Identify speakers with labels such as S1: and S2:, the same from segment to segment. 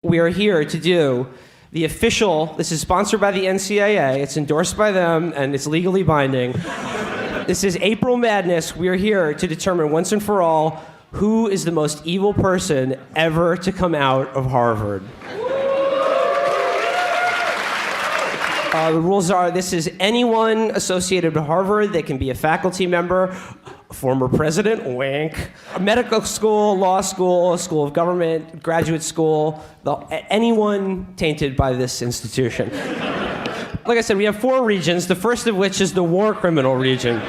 S1: We are here to do the official, this is sponsored by the NCAA, it's endorsed by them, and it's legally binding. This is April Madness. We are here to determine once and for all who is the most evil person ever to come out of Harvard. The rules are, this is anyone associated with Harvard. They can be a faculty member, a former president, wink, a medical school, law school, a school of government, graduate school, anyone tainted by this institution. Like I said, we have 4 regions, the first of which is the war criminal region.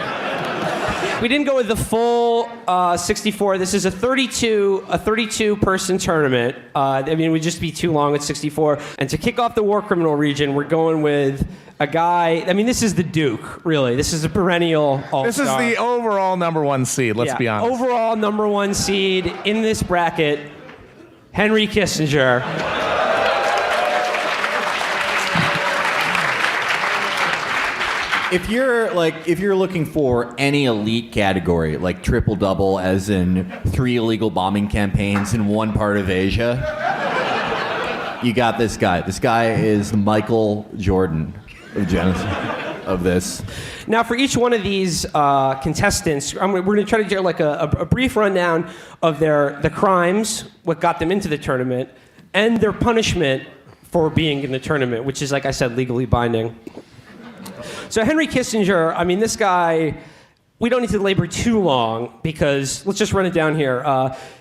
S1: We didn't go with the full 64. This is a 32-person tournament. It would just be too long at 64. And to kick off the war criminal region, we're going with a guy. This is the Duke, really. This is a perennial all-star.
S2: This is the overall number 1 seed, let's be honest.
S1: Overall number 1 seed in this bracket, Henry Kissinger.
S3: If you're looking for any elite category, like triple-double, as in 3 illegal bombing campaigns in one part of Asia, you got this guy. This guy is Michael Jordan of genocide of this.
S1: Now, for each one of these contestants, we're going to try to do like a brief rundown of the crimes, what got them into the tournament, and their punishment for being in the tournament, which is, like I said, legally binding. So Henry Kissinger, this guy, we don't need to labor too long because let's just run it down here.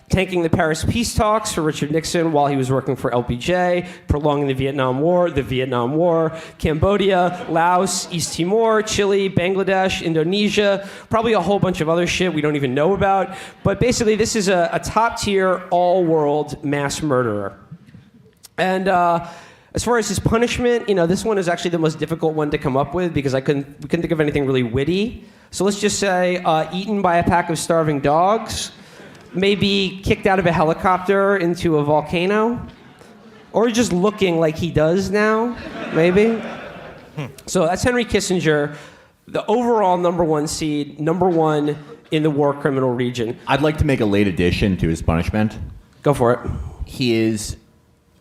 S1: Tanking the Paris peace talks for Richard Nixon while he was working for LBJ, prolonging the Vietnam War, Cambodia, Laos, East Timor, Chile, Bangladesh, Indonesia, probably a whole bunch of other shit we don't even know about. But basically, this is a top-tier, all-world mass murderer. And as far as his punishment, this one is actually the most difficult one to come up with because we couldn't think of anything really witty. So let's just say eaten by a pack of starving dogs, maybe kicked out of a helicopter into a volcano, or just looking like he does now, maybe. So that's Henry Kissinger, the overall number 1 seed, number 1 in the war criminal region.
S3: I'd like to make a late addition to his punishment.
S1: Go for it.
S3: He is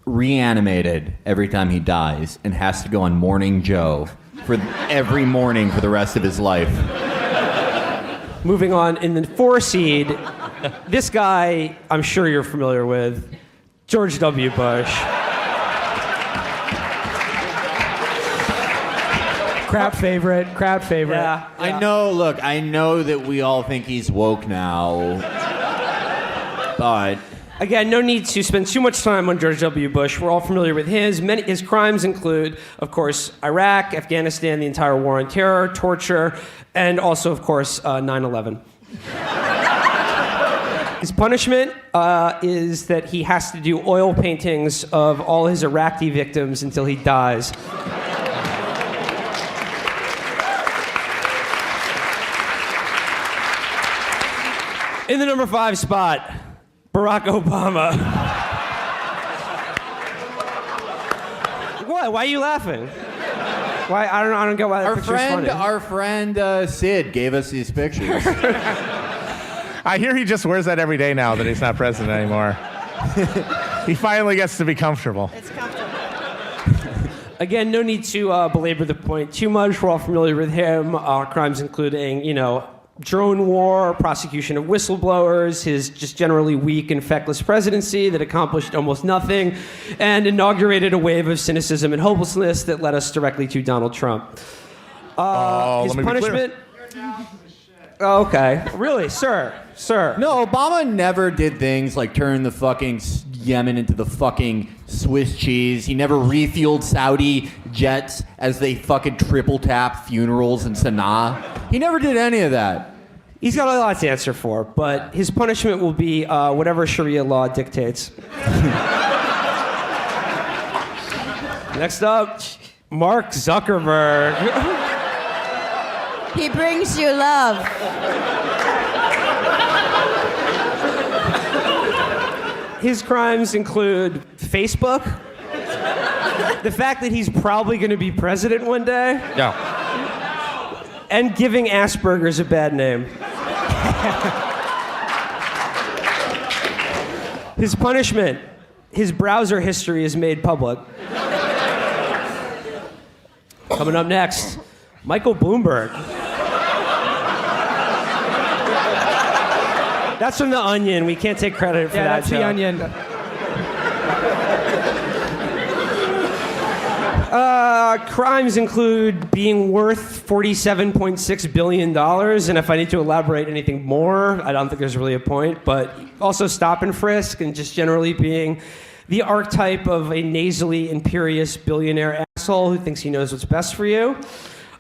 S3: reanimated every time he dies and has to go on Morning Joe for every morning for the rest of his life.
S1: Moving on, in the 4 seed, this guy I'm sure you're familiar with, George W. Bush. Crowd favorite. Yeah.
S3: I know that we all think he's woke now, but
S1: again, no need to spend too much time on George W. Bush. We're all familiar with his. His crimes include, of course, Iraq, Afghanistan, the entire war on terror, torture, and also, of course, 9/11. His punishment is that he has to do oil paintings of all his Iraqi victims until he dies. In the number 5 spot, Barack Obama. What? Why are you laughing? Why? I don't get why that picture's funny.
S3: Our friend Sid gave us these pictures.
S2: I hear he just wears that every day now that he's not president anymore. He finally gets to be comfortable.
S4: It's comfortable.
S1: Again, no need to belabor the point too much. We're all familiar with him. Crimes including, drone war, prosecution of whistleblowers, his just generally weak and feckless presidency that accomplished almost nothing, and inaugurated a wave of cynicism and hopelessness that led us directly to Donald Trump. His punishment. Oh, okay. Really, sir.
S3: No, Obama never did things like turn the fucking Yemen into the fucking Swiss cheese. He never refueled Saudi jets as they fucking triple tap funerals in Sana'a. He never did any of that.
S1: He's got a lot to answer for, but his punishment will be whatever Sharia law dictates. Next up, Mark Zuckerberg.
S4: He brings you love.
S1: His crimes include Facebook, the fact that he's probably going to be president one day, and giving Asperger's a bad name. His punishment, his browser history is made public. Coming up next, Michael Bloomberg. That's from The Onion. We can't take credit for that.
S4: That's The Onion.
S1: Crimes include being worth $47.6 billion, and if I need to elaborate anything more, I don't think there's really a point, but also stop and frisk and just generally being the archetype of a nasally, imperious billionaire asshole who thinks he knows what's best for you.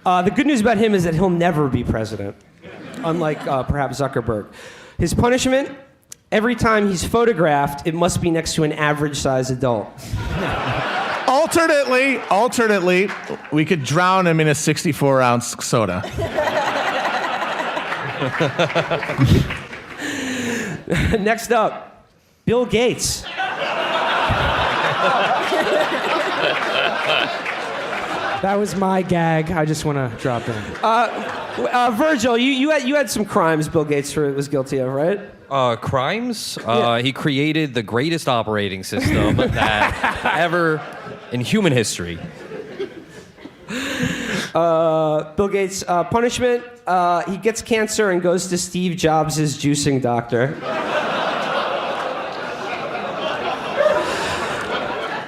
S1: The good news about him is that he'll never be president, unlike perhaps Zuckerberg. His punishment, every time he's photographed, it must be next to an average-sized adult.
S2: Alternately, we could drown him in a 64-ounce soda.
S1: Next up, Bill Gates.
S4: That was my gag. I just want to drop in.
S1: Virgil, you had some crimes Bill Gates was guilty of, right?
S5: Crimes? He created the greatest operating system that ever in human history.
S1: Bill Gates' punishment, he gets cancer and goes to Steve Jobs' juicing doctor.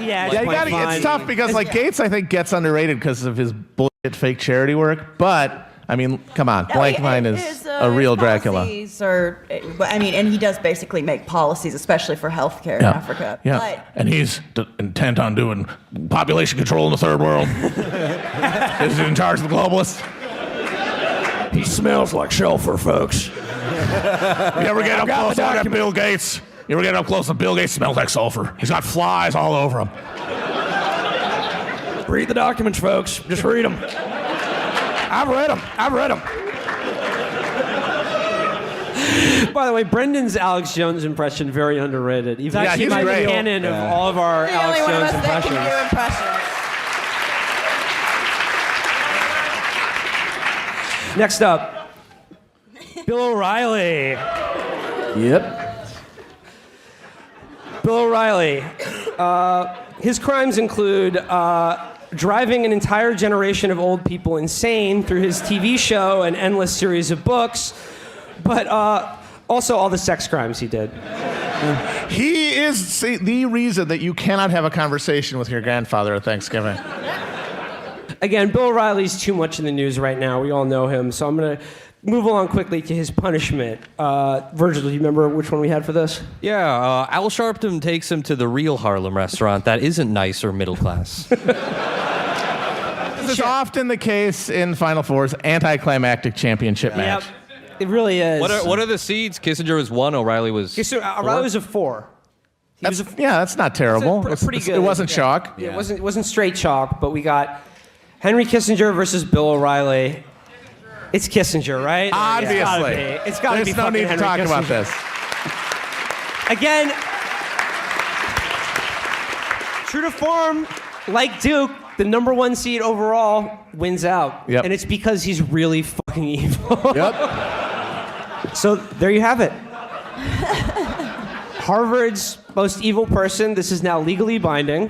S2: Yeah, it's tough because Gates, I think, gets underrated because of his bullshit fake charity work. But I mean, come on, Blankline is a real Dracula.
S6: And he does basically make policies, especially for healthcare in Africa.
S2: Yeah,
S6: But
S2: and he's intent on doing population control in the third world. Is he in charge of the globalists?
S7: He smells like sulfur, folks.
S2: You ever get up close to Bill Gates? You ever get up close to Bill Gates? Smells like sulfur. He's got flies all over him.
S7: Read the documents, folks. Just read them. I've read them.
S1: By the way, Brendan's Alex Jones impression, very underrated. He's
S2: he's
S1: my
S2: great.
S1: canon of all of our
S6: the
S1: Alex
S6: only one of
S1: Jones
S6: us that
S1: impressions.
S6: can do impressions.
S1: Next up, Bill O'Reilly.
S3: Yep.
S1: Bill O'Reilly. His crimes include driving an entire generation of old people insane through his TV show and endless series of books, but also all the sex crimes he did.
S2: He is the reason that you cannot have a conversation with your grandfather at Thanksgiving.
S1: Again, Bill O'Reilly's too much in the news right now. We all know him, so I'm going to move along quickly to his punishment. Virgil, do you remember which one we had for this?
S5: Yeah, Al Sharpton takes him to the real Harlem restaurant that isn't nice or middle class.
S2: This is often the case in Final Four's anticlimactic championship match.
S1: Yep, it really is.
S5: What are the seeds? Kissinger was 1, O'Reilly was
S1: Okay, so O'Reilly was a 4.
S2: That's not terrible.
S1: Pretty good.
S2: It wasn't chalk.
S1: Yeah, it wasn't straight chalk, but we got Henry Kissinger versus Bill O'Reilly. It's Kissinger, right?
S2: Obviously.
S1: It's got to be.
S2: There's no need to talk about this.
S1: Again, true to form, like Duke, the number 1 seed overall wins out.
S2: Yep.
S1: And it's because he's really fucking evil.
S2: Yep.
S1: So there you have it. Harvard's most evil person. This is now legally binding.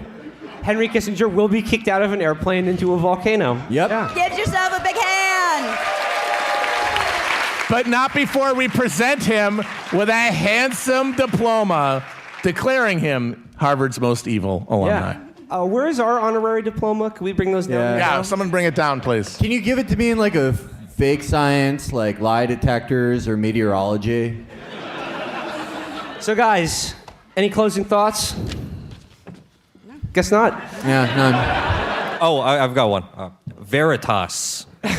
S1: Henry Kissinger will be kicked out of an airplane into a volcano.
S3: Yep.
S1: Yeah.
S6: Give yourself a big hand.
S2: But not before we present him with a handsome diploma declaring him Harvard's most evil alumni.
S1: Yeah. Where is our honorary diploma? Can we bring those down?
S2: Yeah, someone bring it down, please.
S3: Can you give it to me in like a fake science, like lie detectors or meteorology?
S1: So guys, any closing thoughts? Guess not.
S3: Yeah, none.
S5: Oh, I've got one. Veritas.
S6: There you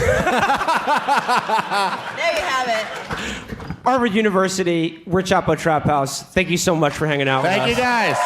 S6: have it.
S1: Harvard University, we're Chapo Trap House. Thank you so much for hanging out with us.
S2: Thank you, guys.